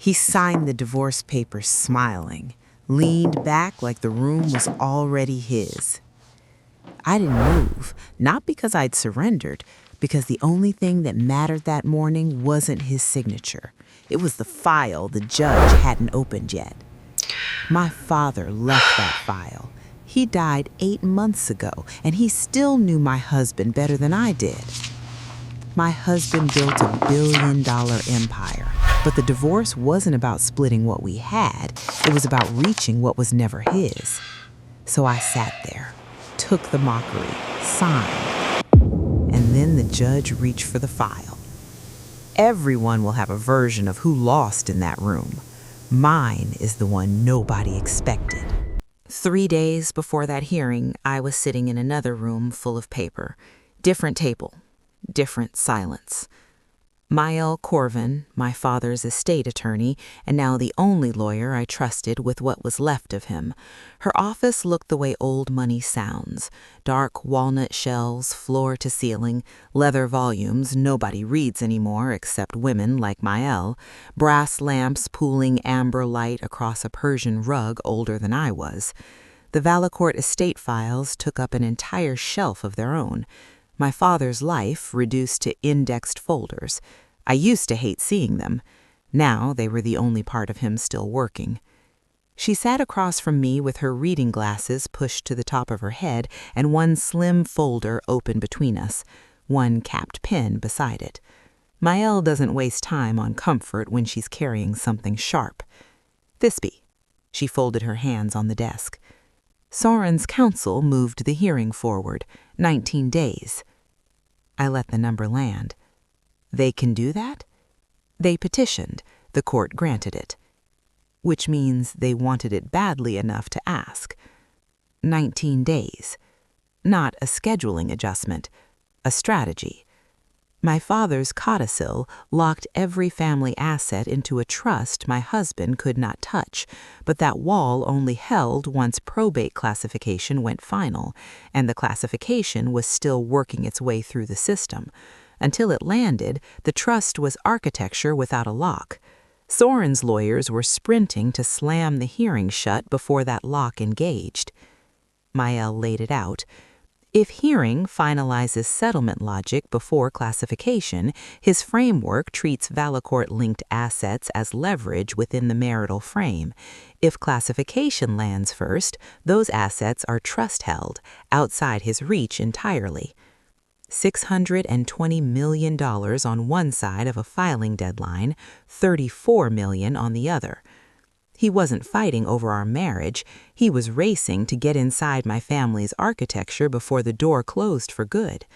He signed the divorce papers smiling, leaned back like the room was already his. I didn't move, not because I'd surrendered, because the only thing that mattered that morning wasn't his signature. It was the file the judge hadn't opened yet. My father left that file. He died 8 months ago, and he still knew my husband better than I did. My husband built a billion-dollar empire, but the divorce wasn't about splitting what we had. It was about reaching what was never his. So I sat there, took the mockery, signed, and then the judge reached for the file. Everyone will have a version of who lost in that room. Mine is the one nobody expected. 3 days before that hearing, I was sitting in another room full of paper. Different table, different silence. Mael Corvin, my father's estate attorney, and now the only lawyer I trusted with what was left of him. Her office looked the way old money sounds. Dark walnut shelves, floor to ceiling, leather volumes nobody reads anymore except women like Mael, brass lamps pooling amber light across a Persian rug older than I was. The Valacourt estate files took up an entire shelf of their own. My father's life reduced to indexed folders. I used to hate seeing them. Now they were the only part of him still working. She sat across from me with her reading glasses pushed to the top of her head and one slim folder open between us, one capped pen beside it. Mael doesn't waste time on comfort when she's carrying something sharp. Thisbe. She folded her hands on the desk. Soren's counsel moved the hearing forward, 19 days. I let the number land. They can do that? They petitioned. The court granted it. Which means they wanted it badly enough to ask. 19 days. Not a scheduling adjustment, a strategy. My father's codicil locked every family asset into a trust my husband could not touch, but that wall only held once probate classification went final, and the classification was still working its way through the system. Until it landed, the trust was architecture without a lock. Soren's lawyers were sprinting to slam the hearing shut before that lock engaged. Mael laid it out. If hearing finalizes settlement logic before classification, his framework treats Valacourt-linked assets as leverage within the marital frame. If classification lands first, those assets are trust-held, outside his reach entirely. $620 million on one side of a filing deadline, $34 million on the other. He wasn't fighting over our marriage. He was racing to get inside my family's architecture before the door closed for good.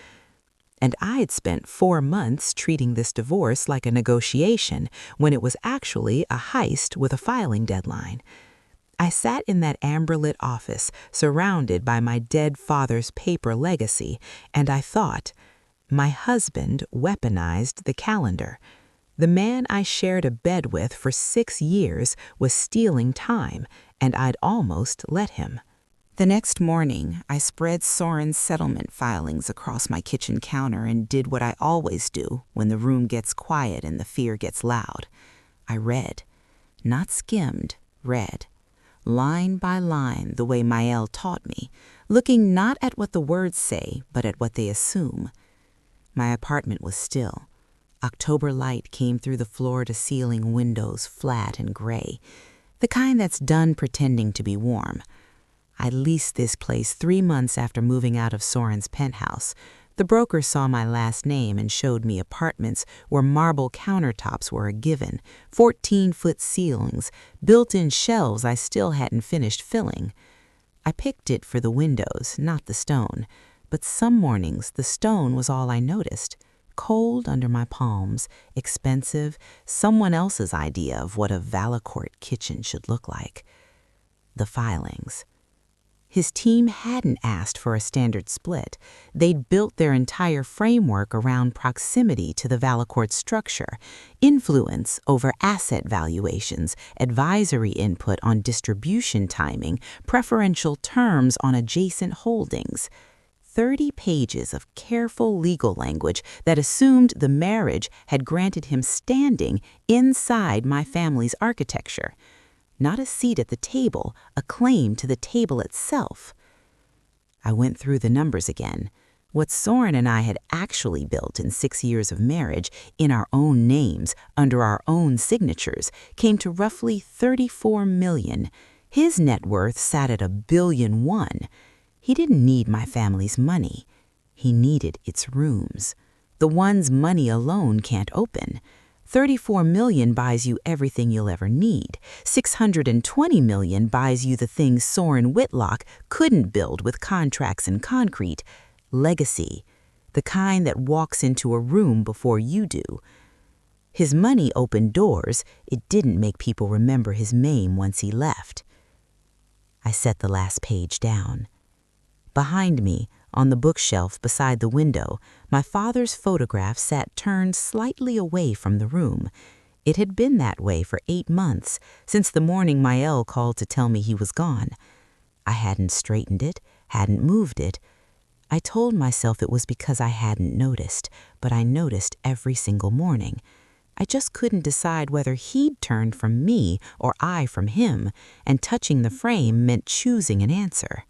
And I'd spent 4 months treating this divorce like a negotiation when it was actually a heist with a filing deadline. I sat in that amber-lit office, surrounded by my dead father's paper legacy, and I thought, my husband weaponized the calendar. The man I shared a bed with for 6 years was stealing time, and I'd almost let him. The next morning, I spread Soren's settlement filings across my kitchen counter and did what I always do when the room gets quiet and the fear gets loud. I read. Not skimmed, read. Line by line, the way Mael taught me, looking not at what the words say, but at what they assume. My apartment was still. October light came through the floor-to-ceiling windows, flat and gray, the kind that's done pretending to be warm. I leased this place 3 months after moving out of Soren's penthouse. The broker saw my last name and showed me apartments where marble countertops were a given, 14-foot ceilings, built-in shelves I still hadn't finished filling. I picked it for the windows, not the stone, but some mornings the stone was all I noticed. Cold under my palms, expensive, someone else's idea of what a Valacourt kitchen should look like. The filings. His team hadn't asked for a standard split. They'd built their entire framework around proximity to the Valacourt structure, influence over asset valuations, advisory input on distribution timing, preferential terms on adjacent holdings. 30 pages of careful legal language that assumed the marriage had granted him standing inside my family's architecture. Not a seat at the table, a claim to the table itself. I went through the numbers again. What Soren and I had actually built in 6 years of marriage, in our own names, under our own signatures, came to roughly $34 million. His net worth sat at $1.1 billion. He didn't need my family's money. He needed its rooms, the ones money alone can't open. $34 million buys you everything you'll ever need. $620 million buys you the things Soren Whitlock couldn't build with contracts and concrete. Legacy, the kind that walks into a room before you do. His money opened doors. It didn't make people remember his name once he left. I set the last page down. Behind me, on the bookshelf beside the window, my father's photograph sat turned slightly away from the room. It had been that way for 8 months, since the morning Maëlle called to tell me he was gone. I hadn't straightened it, hadn't moved it. I told myself it was because I hadn't noticed, but I noticed every single morning. I just couldn't decide whether he'd turned from me or I from him, and touching the frame meant choosing an answer.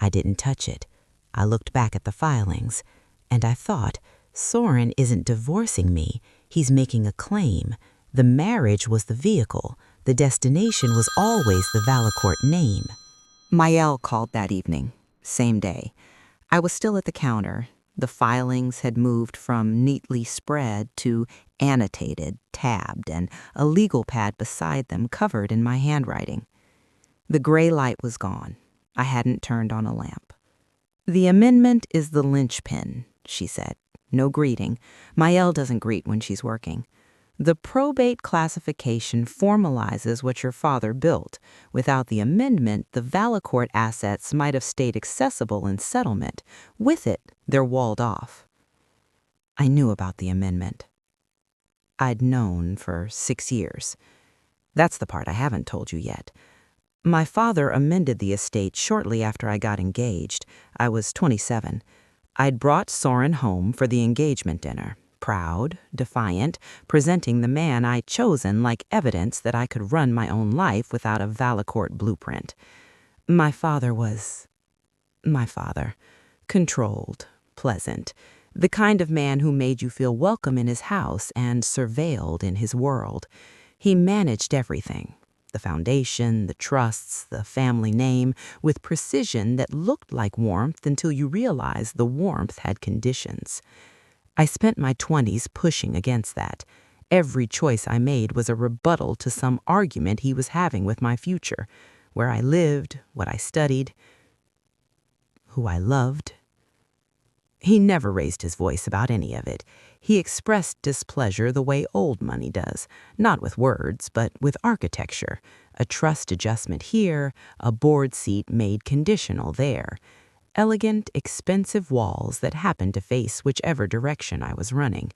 I didn't touch it. I looked back at the filings, and I thought, Soren isn't divorcing me. He's making a claim. The marriage was the vehicle. The destination was always the Valacourt name. Maëlle called that evening, same day. I was still at the counter. The filings had moved from neatly spread to annotated, tabbed, and a legal pad beside them covered in my handwriting. The gray light was gone. I hadn't turned on a lamp. "The amendment is the linchpin," she said. No greeting. Maëlle doesn't greet when she's working. "The probate classification formalizes what your father built. Without the amendment, the Valacourt assets might have stayed accessible in settlement. With it, they're walled off." I knew about the amendment. I'd known for 6 years. That's the part I haven't told you yet. My father amended the estate shortly after I got engaged. I was 27. I'd brought Soren home for the engagement dinner, proud, defiant, presenting the man I'd chosen like evidence that I could run my own life without a Valacourt blueprint. My father was my father. Controlled, pleasant, the kind of man who made you feel welcome in his house and surveilled in his world. He managed everything. The foundation, the trusts, the family name, with precision that looked like warmth until you realized the warmth had conditions. I spent my 20s pushing against that. Every choice I made was a rebuttal to some argument he was having with my future, where I lived, what I studied, who I loved. He never raised his voice about any of it. He expressed displeasure the way old money does, not with words, but with architecture. A trust adjustment here, a board seat made conditional there. Elegant, expensive walls that happened to face whichever direction I was running.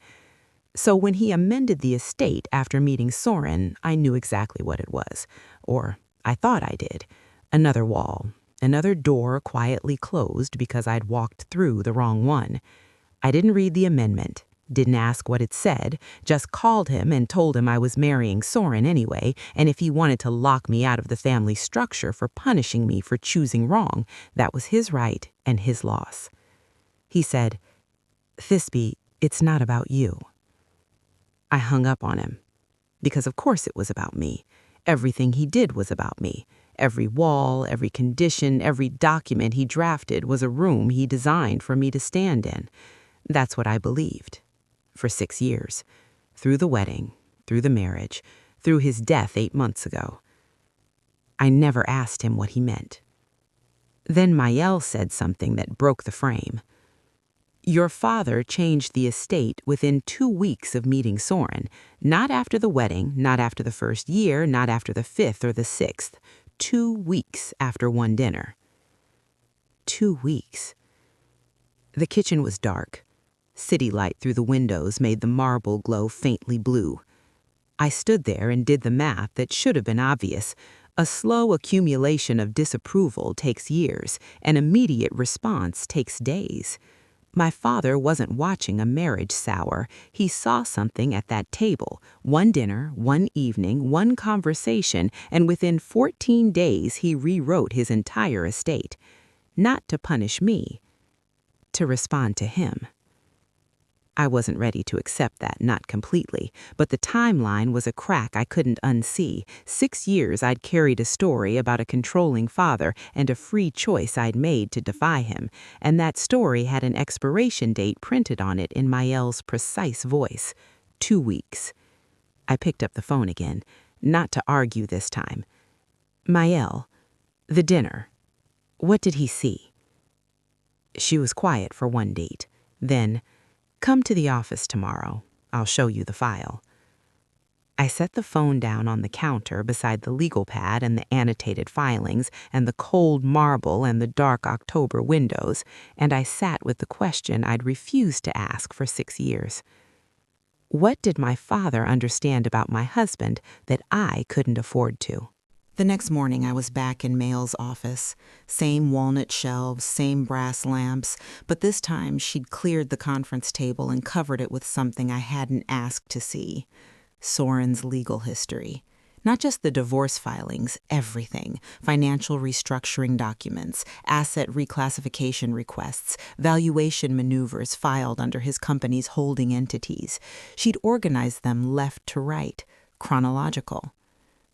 So when he amended the estate after meeting Soren, I knew exactly what it was. Or I thought I did. Another wall. Another door quietly closed because I'd walked through the wrong one. I didn't read the amendment, didn't ask what it said, just called him and told him I was marrying Soren anyway, and if he wanted to lock me out of the family structure for punishing me for choosing wrong, that was his right and his loss. He said, "Thisbe, it's not about you." I hung up on him, because of course it was about me. Everything he did was about me. Every wall, every condition, every document he drafted was a room he designed for me to stand in. That's what I believed. For 6 years. Through the wedding, through the marriage, through his death 8 months ago. I never asked him what he meant. Then Maëlle said something that broke the frame. "Your father changed the estate within 2 weeks of meeting Soren. Not after the wedding, not after the first year, not after the 5th or the 6th. 2 weeks after one dinner." 2 weeks. The kitchen was dark. City light through the windows made the marble glow faintly blue. I stood there and did the math that should have been obvious. A slow accumulation of disapproval takes years, an immediate response takes days. My father wasn't watching a marriage sour. He saw something at that table, one dinner, one evening, one conversation, and within 14 days he rewrote his entire estate. Not to punish me, to respond to him. I wasn't ready to accept that, not completely, but the timeline was a crack I couldn't unsee. 6 years I'd carried a story about a controlling father and a free choice I'd made to defy him, and that story had an expiration date printed on it in Mael's precise voice. 2 weeks. I picked up the phone again, not to argue this time. Mael, the dinner. What did he see? She was quiet for one date. Then, come to the office tomorrow. I'll show you the file. I set the phone down on the counter beside the legal pad and the annotated filings and the cold marble and the dark October windows, and I sat with the question I'd refused to ask for 6 years. What did my father understand about my husband that I couldn't afford to? The next morning, I was back in Mael's office. Same walnut shelves, same brass lamps, but this time she'd cleared the conference table and covered it with something I hadn't asked to see. Soren's legal history. Not just the divorce filings, everything. Financial restructuring documents, asset reclassification requests, valuation maneuvers filed under his company's holding entities. She'd organized them left to right, chronological.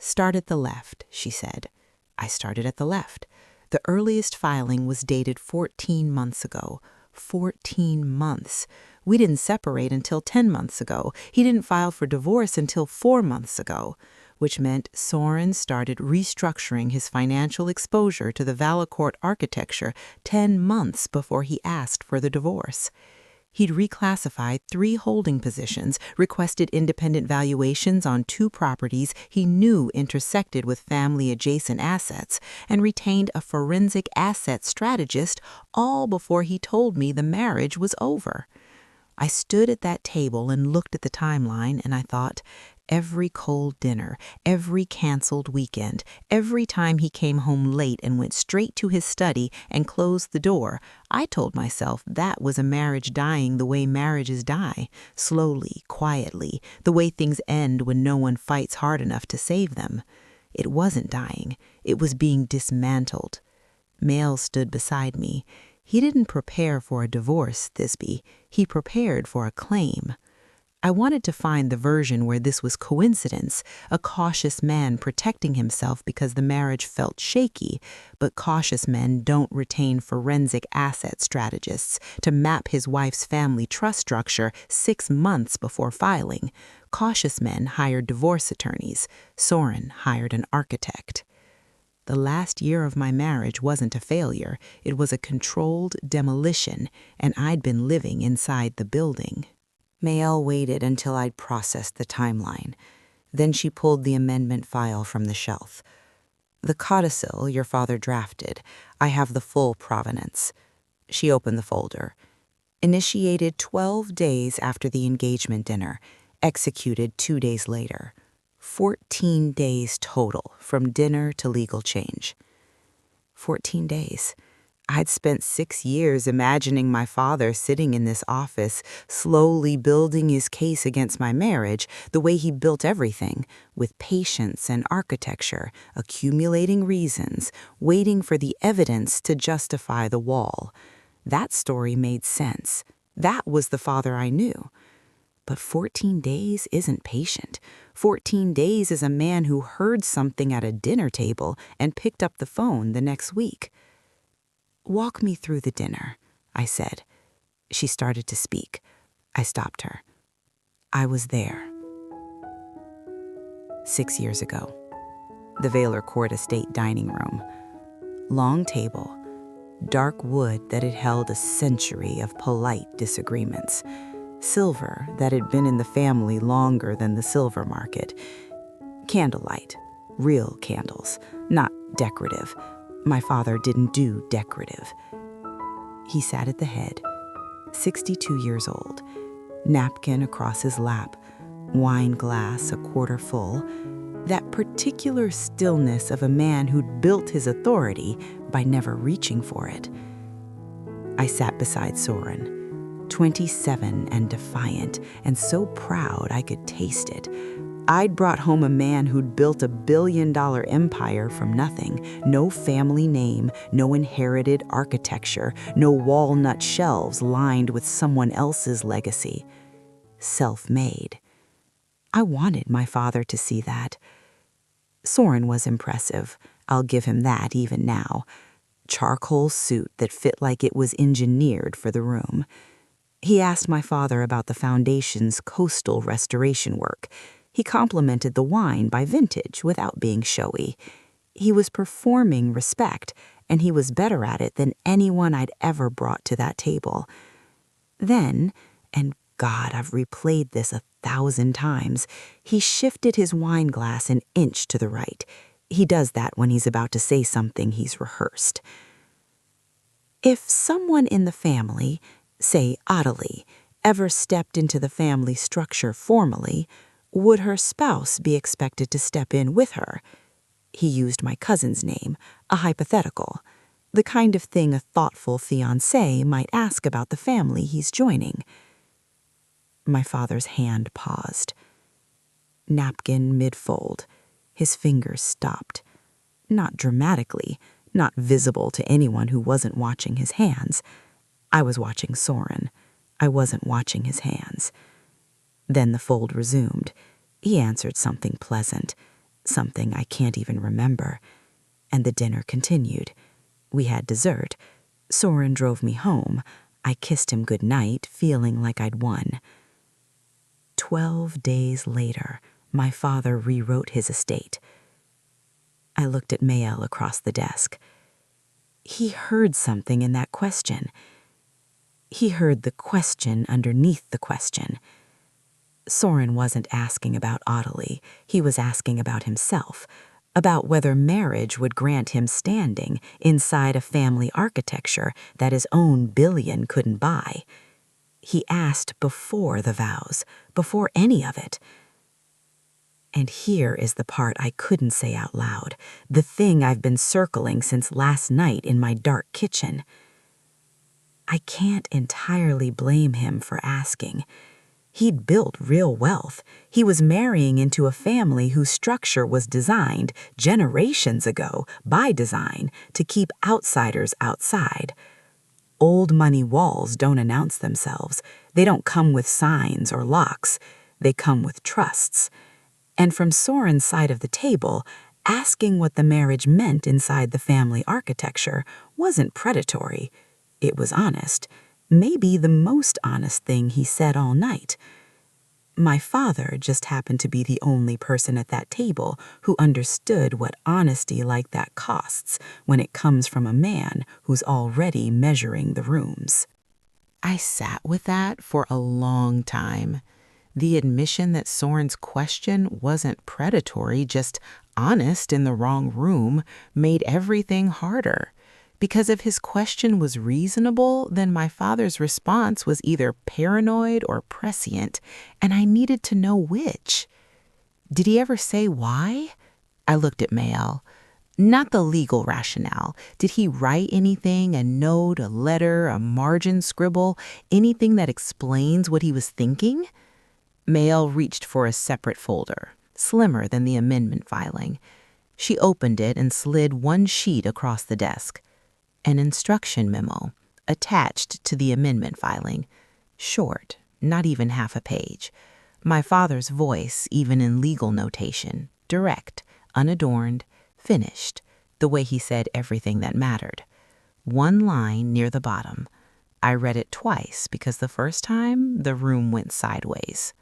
Start at the left, she said. I started at the left. The earliest filing was dated 14 months ago. 14 months. We didn't separate until 10 months ago. He didn't file for divorce until 4 months ago, which meant Soren started restructuring his financial exposure to the Valacourt architecture 10 months before he asked for the divorce. He'd reclassified 3 holding positions, requested independent valuations on 2 properties he knew intersected with family-adjacent assets, and retained a forensic asset strategist, all before he told me the marriage was over. I stood at that table and looked at the timeline, and I thought, every cold dinner, every canceled weekend, every time he came home late and went straight to his study and closed the door, I told myself that was a marriage dying the way marriages die, slowly, quietly, the way things end when no one fights hard enough to save them. It wasn't dying. It was being dismantled. Mael stood beside me. He didn't prepare for a divorce, Thisbe. He prepared for a claim. I wanted to find the version where this was coincidence, a cautious man protecting himself because the marriage felt shaky, but cautious men don't retain forensic asset strategists to map his wife's family trust structure 6 months before filing. Cautious men hired divorce attorneys. Soren hired an architect. The last year of my marriage wasn't a failure. It was a controlled demolition, and I'd been living inside the building. Mael waited until I'd processed the timeline. Then she pulled the amendment file from the shelf. The codicil your father drafted. I have the full provenance. She opened the folder. Initiated 12 days after the engagement dinner. Executed 2 days later. 14 days total from dinner to legal change. 14 days. I'd spent 6 years imagining my father sitting in this office, slowly building his case against my marriage, the way he built everything, with patience and architecture, accumulating reasons, waiting for the evidence to justify the wall. That story made sense. That was the father I knew. But 14 days isn't patient. 14 days is a man who heard something at a dinner table and picked up the phone the next week. Walk me through the dinner, I said. She started to speak. I stopped her. I was there. 6 years ago. The Vaylor Court Estate dining room. Long table. Dark wood that had held a century of polite disagreements. Silver that had been in the family longer than the silver market. Candlelight. Real candles, not decorative. My father didn't do decorative. He sat at the head, 62 years old, napkin across his lap, wine glass a quarter full. That particular stillness of a man who'd built his authority by never reaching for it. I sat beside Soren, 27 and defiant, and so proud I could taste it. I'd brought home a man who'd built $1 billion empire from nothing. No family name, no inherited architecture, no walnut shelves lined with someone else's legacy. Self-made. I wanted my father to see that. Soren was impressive. I'll give him that even now. Charcoal suit that fit like it was engineered for the room. He asked my father about the foundation's coastal restoration work. He complimented the wine by vintage without being showy. He was performing respect, and he was better at it than anyone I'd ever brought to that table. Then, and God, I've replayed this 1,000 times, he shifted his wine glass an inch to the right. He does that when he's about to say something he's rehearsed. If someone in the family, say Ottilie, ever stepped into the family structure formally, would her spouse be expected to step in with her? He used my cousin's name, a hypothetical, the kind of thing a thoughtful fiancé might ask about the family he's joining. My father's hand paused. Napkin mid-fold. His fingers stopped. Not dramatically, not visible to anyone who wasn't watching his hands. I was watching Soren. I wasn't watching his hands. Then the fold resumed. He answered something pleasant, something I can't even remember. And the dinner continued. We had dessert. Soren drove me home. I kissed him good night, feeling like I'd won. 12 days later, my father rewrote his estate. I looked at Mael across the desk. He heard something in that question. He heard the question underneath the question. Soren wasn't asking about Ottilie. He was asking about himself, about whether marriage would grant him standing inside a family architecture that his own billion couldn't buy. He asked before the vows, before any of it. And here is the part I couldn't say out loud, the thing I've been circling since last night in my dark kitchen. I can't entirely blame him for asking. He'd built real wealth. He was marrying into a family whose structure was designed generations ago by design to keep outsiders outside. Old money walls don't announce themselves. They don't come with signs or locks. They come with trusts. And from Soren's side of the table, asking what the marriage meant inside the family architecture wasn't predatory. It was honest. Maybe the most honest thing he said all night. My father just happened to be the only person at that table who understood what honesty like that costs when it comes from a man who's already measuring the rooms. I sat with that for a long time. The admission that Soren's question wasn't predatory, just honest in the wrong room, made everything harder. Because if his question was reasonable, then my father's response was either paranoid or prescient, and I needed to know which. Did he ever say why? I looked at Mael. Not the legal rationale. Did he write anything, a note, a letter, a margin scribble, anything that explains what he was thinking? Mael reached for a separate folder, slimmer than the amendment filing. She opened it and slid one sheet across the desk. An instruction memo, attached to the amendment filing. Short, not even half a page. My father's voice, even in legal notation. Direct, unadorned, finished, the way he said everything that mattered. One line near the bottom. I read it twice because the first time, the room went sideways.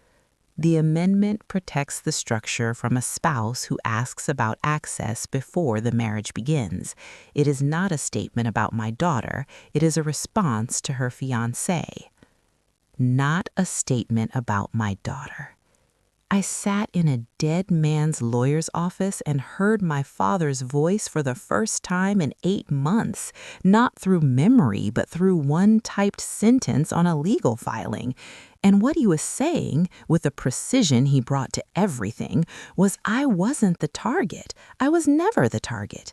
The amendment protects the structure from a spouse who asks about access before the marriage begins. It is not a statement about my daughter. It is a response to her fiancé. Not a statement about my daughter. I sat in a dead man's lawyer's office and heard my father's voice for the first time in 8 months, not through memory, but through one typed sentence on a legal filing. And what he was saying, with the precision he brought to everything, was I wasn't the target. I was never the target.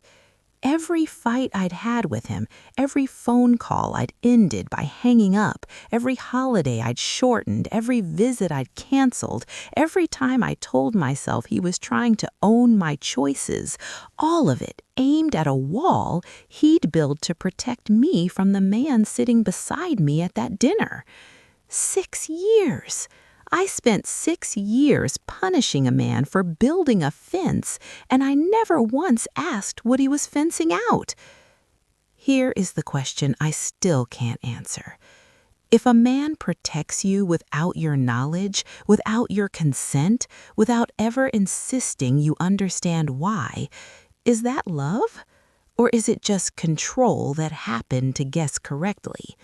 Every fight I'd had with him, every phone call I'd ended by hanging up, every holiday I'd shortened, every visit I'd canceled, every time I told myself he was trying to own my choices, all of it aimed at a wall he'd built to protect me from the man sitting beside me at that dinner. 6 years. I spent 6 years punishing a man for building a fence, and I never once asked what he was fencing out. Here is the question I still can't answer. If a man protects you without your knowledge, without your consent, without ever insisting you understand why, is that love? Or is it just control that happened to guess correctly?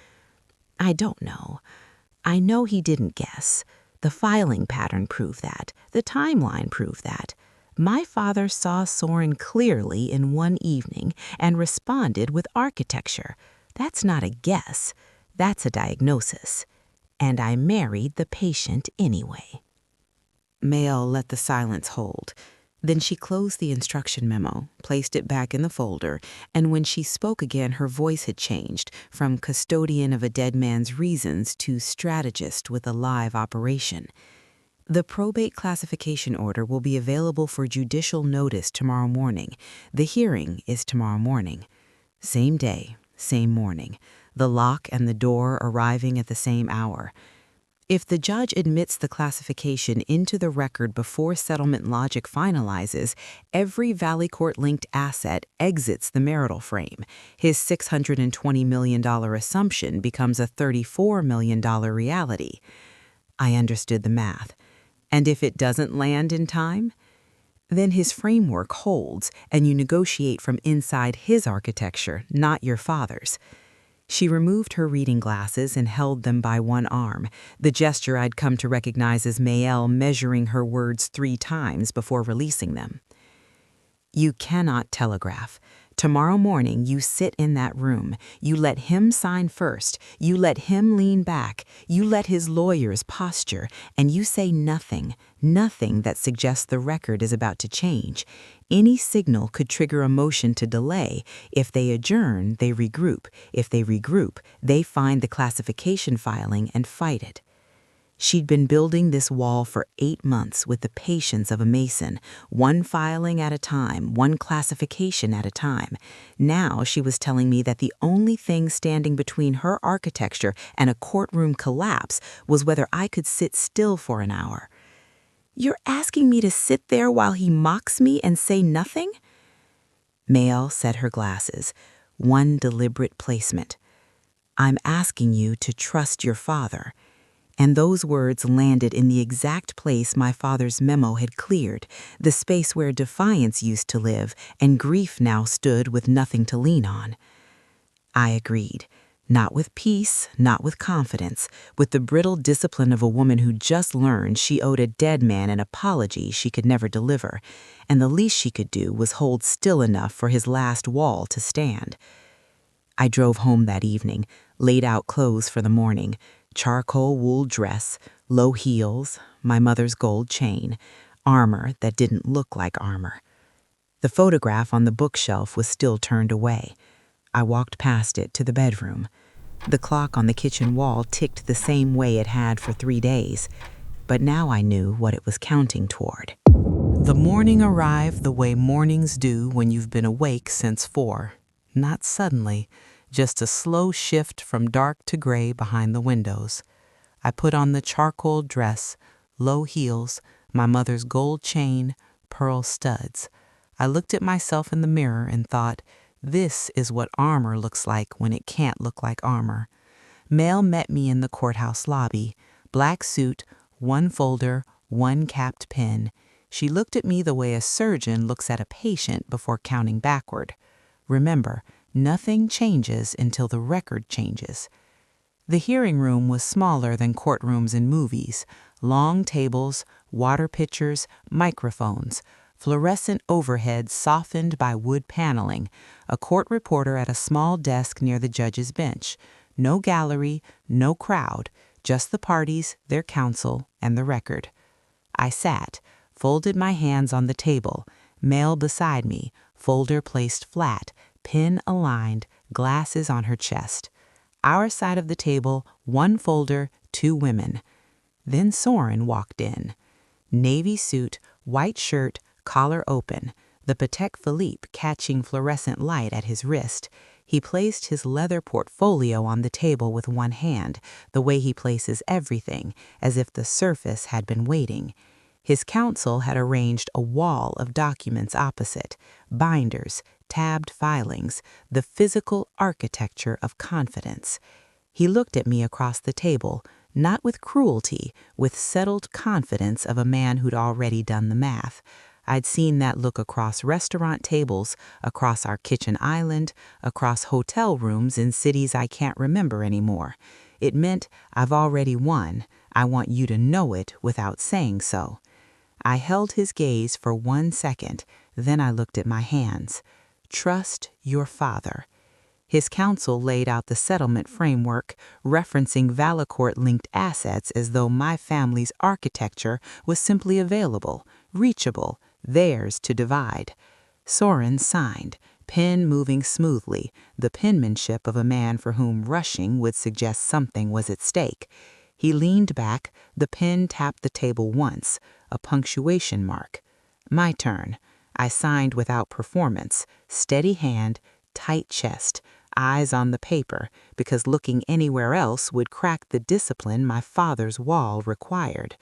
I don't know. I know he didn't guess. The filing pattern proved that. The timeline proved that. My father saw Soren clearly in one evening and responded with architecture. That's not a guess. That's a diagnosis. And I married the patient anyway. Mael let the silence hold. Then she closed the instruction memo, placed it back in the folder, and when she spoke again, her voice had changed from custodian of a dead man's reasons to strategist with a live operation. The probate classification order will be available for judicial notice tomorrow morning. The hearing is tomorrow morning. Same day, same morning. The lock and the door arriving at the same hour. If the judge admits the classification into the record before settlement logic finalizes, every Valley Court-linked asset exits the marital frame. His $620 million assumption becomes a $34 million reality. I understood the math. And if it doesn't land in time? Then his framework holds, and you negotiate from inside his architecture, not your father's. She removed her reading glasses and held them by one arm, the gesture I'd come to recognize as Mael measuring her words 3 times before releasing them. You cannot telegraph. Tomorrow morning, you sit in that room. You let him sign first. You let him lean back. You let his lawyers posture, and you say nothing, nothing that suggests the record is about to change. Any signal could trigger a motion to delay. If they adjourn, they regroup. If they regroup, they find the classification filing and fight it. She'd been building this wall for 8 months with the patience of a mason, one filing at a time, one classification at a time. Now she was telling me that the only thing standing between her architecture and a courtroom collapse was whether I could sit still for an hour. You're asking me to sit there while he mocks me and say nothing? Mael set her glasses, one deliberate placement. I'm asking you to trust your father. And those words landed in the exact place my father's memo had cleared, the space where defiance used to live and grief now stood with nothing to lean on. I agreed, not with peace, not with confidence, with the brittle discipline of a woman who just learned she owed a dead man an apology she could never deliver, and the least she could do was hold still enough for his last wall to stand. I drove home that evening, laid out clothes for the morning, charcoal wool dress, low heels, my mother's gold chain, armor that didn't look like armor. The photograph on the bookshelf was still turned away. I walked past it to the bedroom. The clock on the kitchen wall ticked the same way it had for 3 days, but now I knew what it was counting toward. The morning arrived the way mornings do when you've been awake since 4. Not suddenly, just a slow shift from dark to gray behind the windows. I put on the charcoal dress, low heels, my mother's gold chain, pearl studs. I looked at myself in the mirror and thought, this is what armor looks like when it can't look like armor. Mael met me in the courthouse lobby, black suit, one folder, one capped pen. She looked at me the way a surgeon looks at a patient before counting backward. Remember, nothing changes until the record changes. The hearing room was smaller than courtrooms in movies, long tables, water pitchers, microphones, fluorescent overheads softened by wood paneling, a court reporter at a small desk near the judge's bench. No gallery, no crowd, just the parties, their counsel, and the record. I sat, folded my hands on the table, Mail beside me, folder placed flat, pen aligned, glasses on her chest. Our side of the table, one folder, two women. Then Soren walked in. Navy suit, white shirt, collar open, the Patek Philippe catching fluorescent light at his wrist. He placed his leather portfolio on the table with one hand, the way he places everything, as if the surface had been waiting. His counsel had arranged a wall of documents opposite, binders, tabbed filings, the physical architecture of confidence. He looked at me across the table, not with cruelty, with settled confidence of a man who'd already done the math. I'd seen that look across restaurant tables, across our kitchen island, across hotel rooms in cities I can't remember anymore. It meant, I've already won. I want you to know it without saying so. I held his gaze for 1 second, then I looked at my hands. Trust your father. His counsel laid out the settlement framework, referencing Valacourt-linked assets as though my family's architecture was simply available, reachable, theirs to divide. Soren signed, pen moving smoothly, the penmanship of a man for whom rushing would suggest something was at stake. He leaned back, the pen tapped the table once, a punctuation mark. My turn. I signed without performance, steady hand, tight chest, eyes on the paper, because looking anywhere else would crack the discipline my father's wall required.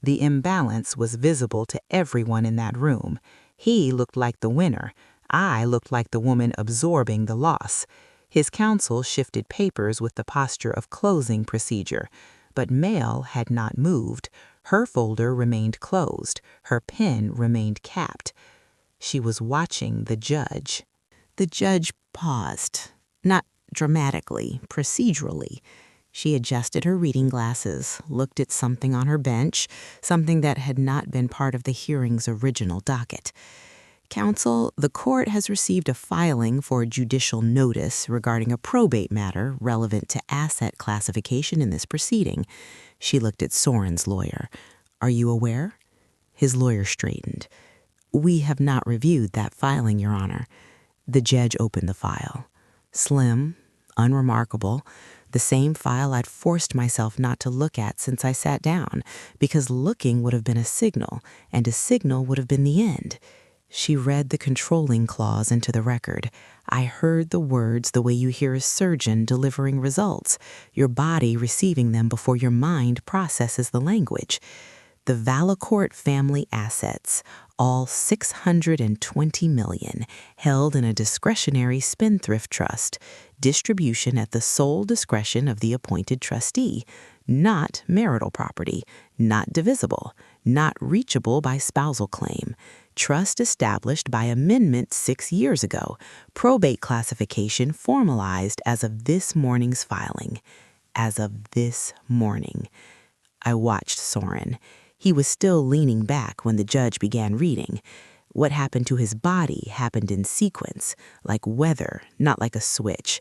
The imbalance was visible to everyone in that room. He looked like the winner. I looked like the woman absorbing the loss. His counsel shifted papers with the posture of closing procedure. But Mail had not moved. Her folder remained closed. Her pen remained capped. She was watching the judge. The judge paused, not dramatically, procedurally. She adjusted her reading glasses, looked at something on her bench, something that had not been part of the hearing's original docket. Counsel, the court has received a filing for judicial notice regarding a probate matter relevant to asset classification in this proceeding. She looked at Soren's lawyer. Are you aware? His lawyer straightened. We have not reviewed that filing, Your Honor. The judge opened the file. Slim, unremarkable, the same file I'd forced myself not to look at since I sat down, because looking would have been a signal, and a signal would have been the end. She read the controlling clause into the record. I heard the words the way you hear a surgeon delivering results, your body receiving them before your mind processes the language. The Valacourt family assets, all $620 million, held in a discretionary spendthrift trust, distribution at the sole discretion of the appointed trustee, not marital property, not divisible, not reachable by spousal claim, trust established by amendment 6 years ago, probate classification formalized as of this morning's filing. As of this morning. I watched Soren. He was still leaning back when the judge began reading. What happened to his body happened in sequence, like weather, not like a switch.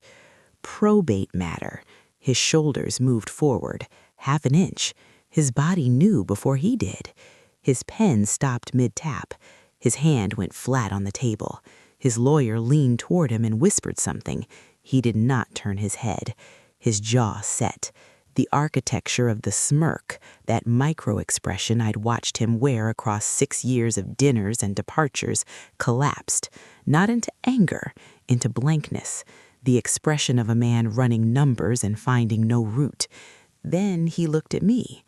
Probate matter. His shoulders moved forward, 1/2 inch. His body knew before he did. His pen stopped mid-tap. His hand went flat on the table. His lawyer leaned toward him and whispered something. He did not turn his head. His jaw set. The architecture of the smirk, that micro-expression I'd watched him wear across 6 years of dinners and departures, collapsed, not into anger, into blankness, the expression of a man running numbers and finding no root. Then he looked at me.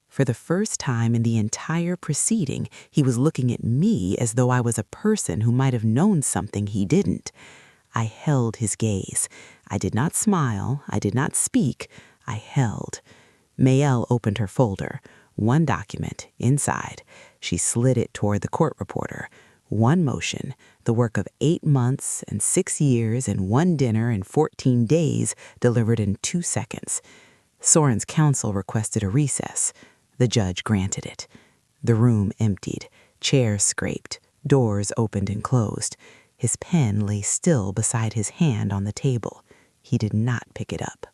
For the first time in the entire proceeding, he was looking at me as though I was a person who might have known something he didn't. I held his gaze. I did not smile. I did not speak. I held. Mayel opened her folder. One document, inside. She slid it toward the court reporter. One motion, the work of 8 months and 6 years and 1 dinner and 14 days delivered in 2 seconds. Soren's counsel requested a recess. The judge granted it. The room emptied, chairs scraped, doors opened and closed. His pen lay still beside his hand on the table. He did not pick it up.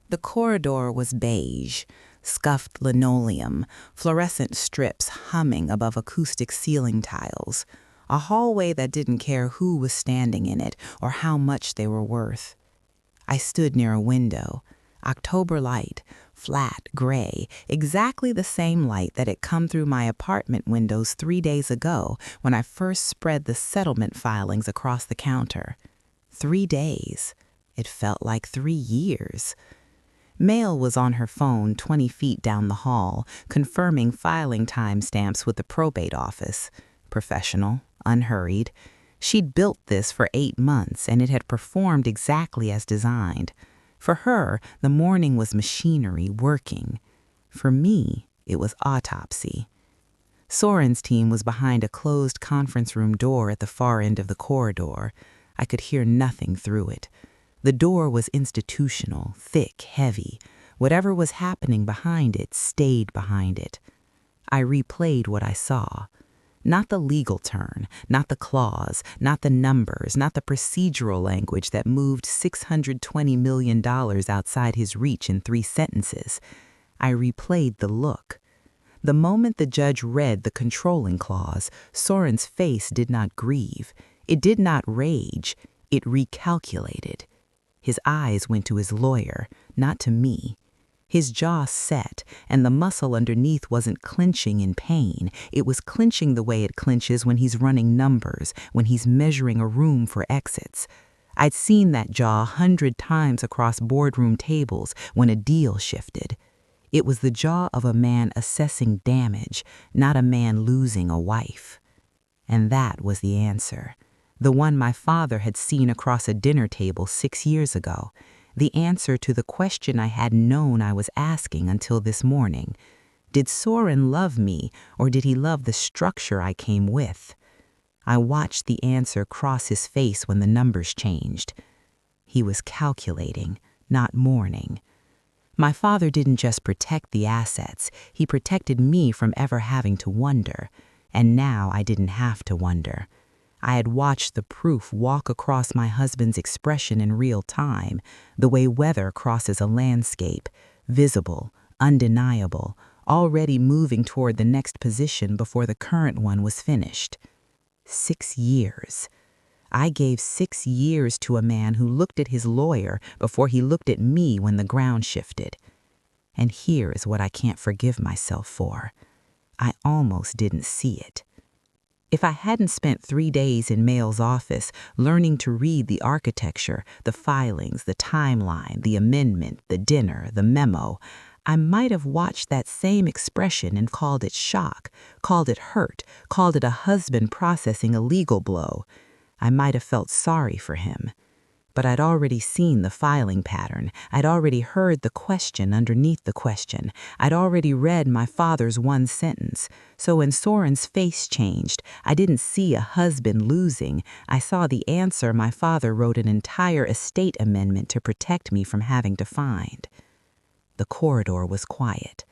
The corridor was beige, scuffed linoleum, fluorescent strips humming above acoustic ceiling tiles, a hallway that didn't care who was standing in it or how much they were worth. I stood near a window. October light, flat, gray, exactly the same light that had come through my apartment windows 3 days ago when I first spread the settlement filings across the counter. 3 days. It felt like 3 years. Mail was on her phone 20 feet down the hall, confirming filing timestamps with the probate office. Professional, unhurried. She'd built this for 8 months, and it had performed exactly as designed. For her, the morning was machinery working. For me, it was autopsy. Soren's team was behind a closed conference room door at the far end of the corridor. I could hear nothing through it. The door was institutional, thick, heavy. Whatever was happening behind it stayed behind it. I replayed what I saw. Not the legal turn, not the clause, not the numbers, not the procedural language that moved $620 million outside his reach in 3 sentences. I replayed the look. The moment the judge read the controlling clause, Soren's face did not grieve. It did not rage. It recalculated. His eyes went to his lawyer, not to me. His jaw set, and the muscle underneath wasn't clenching in pain. It was clenching the way it clenches when he's running numbers, when he's measuring a room for exits. I'd seen that jaw 100 times across boardroom tables when a deal shifted. It was the jaw of a man assessing damage, not a man losing a wife. And that was the answer. The one my father had seen across a dinner table 6 years ago. The answer to the question I hadn't known I was asking until this morning. Did Soren love me, or did he love the structure I came with? I watched the answer cross his face when the numbers changed. He was calculating, not mourning. My father didn't just protect the assets, he protected me from ever having to wonder. And now I didn't have to wonder. I had watched the proof walk across my husband's expression in real time, the way weather crosses a landscape, visible, undeniable, already moving toward the next position before the current one was finished. 6 years. I gave 6 years to a man who looked at his lawyer before he looked at me when the ground shifted. And here is what I can't forgive myself for. I almost didn't see it. If I hadn't spent 3 days in Mail's office learning to read the architecture, the filings, the timeline, the amendment, the dinner, the memo, I might have watched that same expression and called it shock, called it hurt, called it a husband processing a legal blow. I might have felt sorry for him. But I'd already seen the filing pattern. I'd already heard the question underneath the question. I'd already read my father's one sentence. So when Soren's face changed, I didn't see a husband losing. I saw the answer my father wrote an entire estate amendment to protect me from having to find. The corridor was quiet.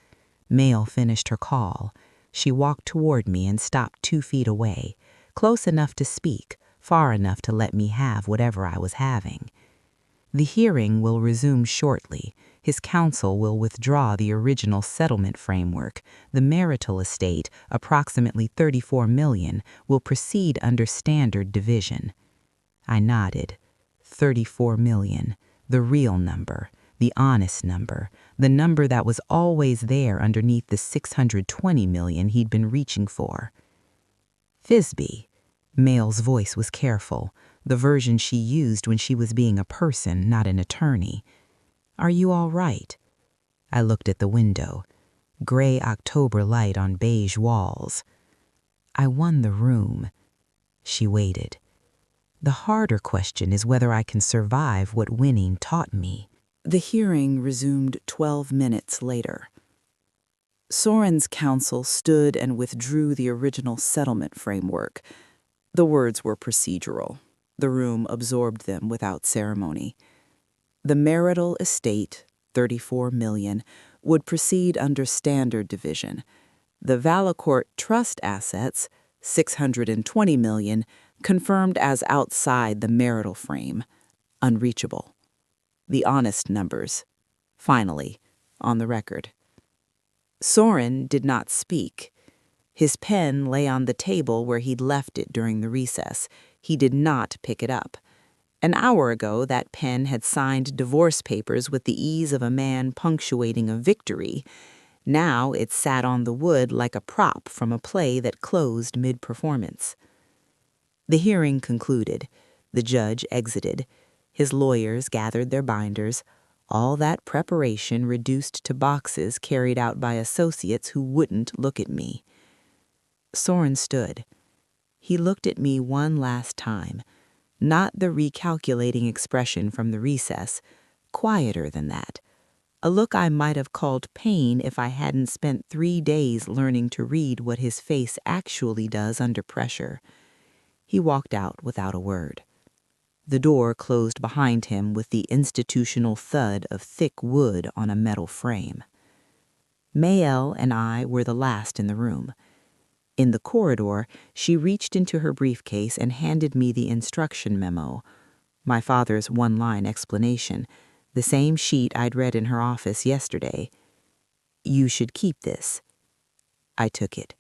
Mail finished her call. She walked toward me and stopped 2 feet away, close enough to speak, far enough to let me have whatever I was having. The hearing will resume shortly. His counsel will withdraw the original settlement framework. The marital estate, approximately $34 million, will proceed under standard division. I nodded. $34 million, the real number, the honest number, the number that was always there underneath the $620 million he'd been reaching for. Fisby. Mail's voice was careful, the version she used when she was being a person, not an attorney. Are you all right? I looked at the window. Gray October light on beige walls. I won the room. She waited. The harder question is whether I can survive what winning taught me. The hearing resumed 12 minutes later. Soren's counsel stood and withdrew the original settlement framework. The words were procedural. The room absorbed them without ceremony. The marital estate, $34 million, would proceed under standard division. The Valacourt trust assets, $620 million, confirmed as outside the marital frame, unreachable. The honest numbers, finally, on the record. Soren did not speak. His pen lay on the table where he'd left it during the recess. He did not pick it up. An hour ago, that pen had signed divorce papers with the ease of a man punctuating a victory. Now it sat on the wood like a prop from a play that closed mid-performance. The hearing concluded. The judge exited. His lawyers gathered their binders. All that preparation reduced to boxes carried out by associates who wouldn't look at me. Soren stood. He looked at me one last time. Not the recalculating expression from the recess, quieter than that. A look I might have called pain if I hadn't spent 3 days learning to read what his face actually does under pressure. He walked out without a word. The door closed behind him with the institutional thud of thick wood on a metal frame. Mayel and I were the last in the room. In the corridor, she reached into her briefcase and handed me the instruction memo, my father's one-line explanation, the same sheet I'd read in her office yesterday. "You should keep this." I took it,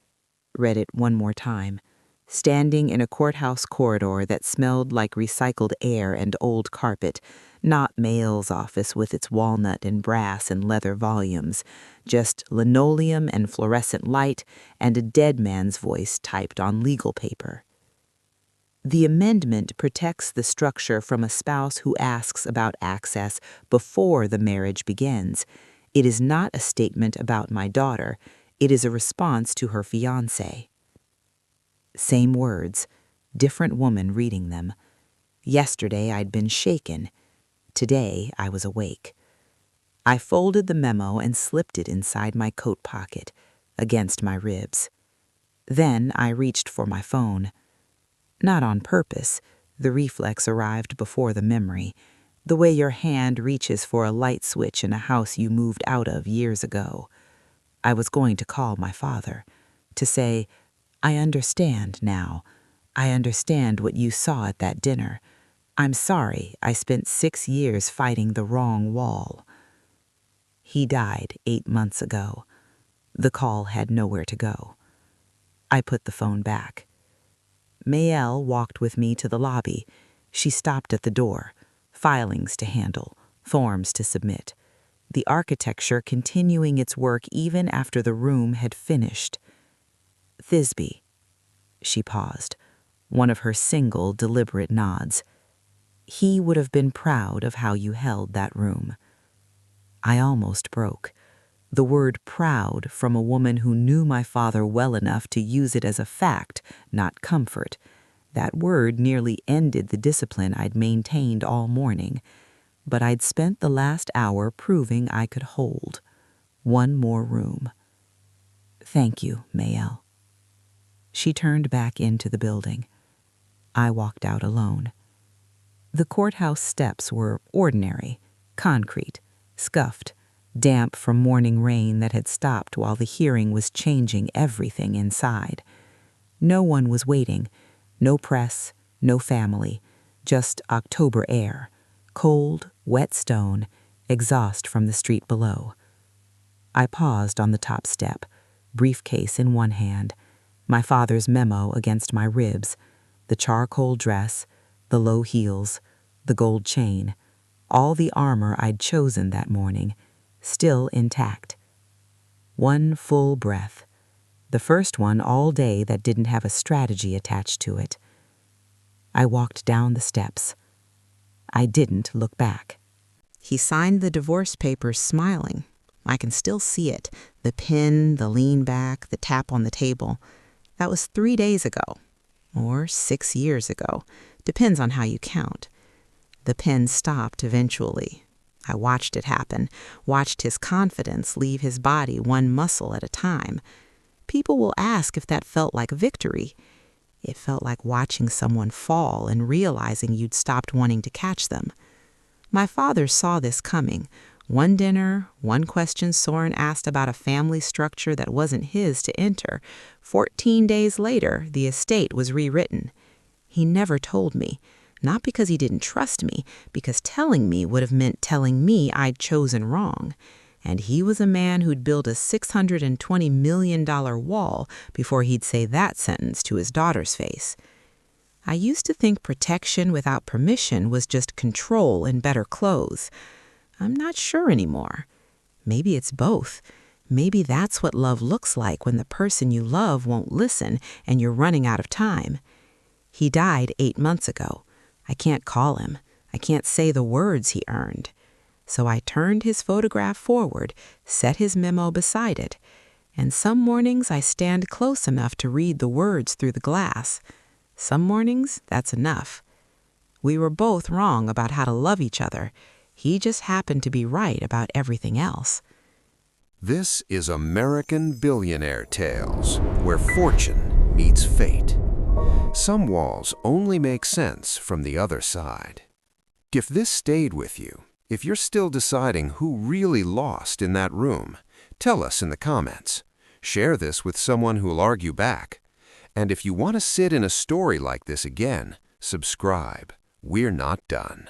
read it one more time, standing in a courthouse corridor that smelled like recycled air and old carpet, not Mayel's office with its walnut and brass and leather volumes, just linoleum and fluorescent light and a dead man's voice typed on legal paper. The amendment protects the structure from a spouse who asks about access before the marriage begins. It is not a statement about my daughter. It is a response to her fiancé. Same words, different woman reading them. Yesterday I'd been shaken. Today I was awake. I folded the memo and slipped it inside my coat pocket, against my ribs. Then I reached for my phone. Not on purpose. The reflex arrived before the memory, the way your hand reaches for a light switch in a house you moved out of years ago. I was going to call my father, to say, "I understand now. I understand what you saw at that dinner. I'm sorry I spent 6 years fighting the wrong wall." He died 8 months ago. The call had nowhere to go. I put the phone back. Mayel walked with me to the lobby. She stopped at the door. Filings to handle, forms to submit. The architecture continuing its work even after the room had finished. "Thisbe." She paused, one of her single deliberate nods. "He would have been proud of how you held that room." I almost broke. The word proud from a woman who knew my father well enough to use it as a fact, not comfort. That word nearly ended the discipline I'd maintained all morning. But I'd spent the last hour proving I could hold. One more room. "Thank you, Mayel." She turned back into the building. I walked out alone. The courthouse steps were ordinary, concrete, scuffed, damp from morning rain that had stopped while the hearing was changing everything inside. No one was waiting, no press, no family, just October air, cold, wet stone, exhaust from the street below. I paused on the top step, briefcase in one hand, my father's memo against my ribs, the charcoal dress, the low heels, the gold chain, all the armor I'd chosen that morning, still intact. One full breath, the first one all day that didn't have a strategy attached to it. I walked down the steps. I didn't look back. He signed the divorce papers smiling. I can still see it, the pin, the lean back, the tap on the table. That was 3 days ago, or 6 years ago, depends on how you count. The pen stopped eventually. I watched it happen, watched his confidence leave his body one muscle at a time. People will ask if that felt like victory. It felt like watching someone fall and realizing you'd stopped wanting to catch them. My father saw this coming, One dinner, one question Soren asked about a family structure that wasn't his to enter. 14 days later, the estate was rewritten. He never told me, not because he didn't trust me, because telling me would have meant telling me I'd chosen wrong. And he was a man who'd build a $620 million wall before he'd say that sentence to his daughter's face. I used to think protection without permission was just control in better clothes. I'm not sure anymore. Maybe it's both. Maybe that's what love looks like when the person you love won't listen and you're running out of time. He died 8 months ago. I can't call him. I can't say the words he earned. So I turned his photograph forward, set his memo beside it, and some mornings I stand close enough to read the words through the glass. Some mornings, that's enough. We were both wrong about how to love each other. He just happened to be right about everything else. This is American Billionaire Tales, where fortune meets fate. Some walls only make sense from the other side. If this stayed with you, if you're still deciding who really lost in that room, tell us in the comments. Share this with someone who'll argue back. And if you want to sit in a story like this again, subscribe. We're not done.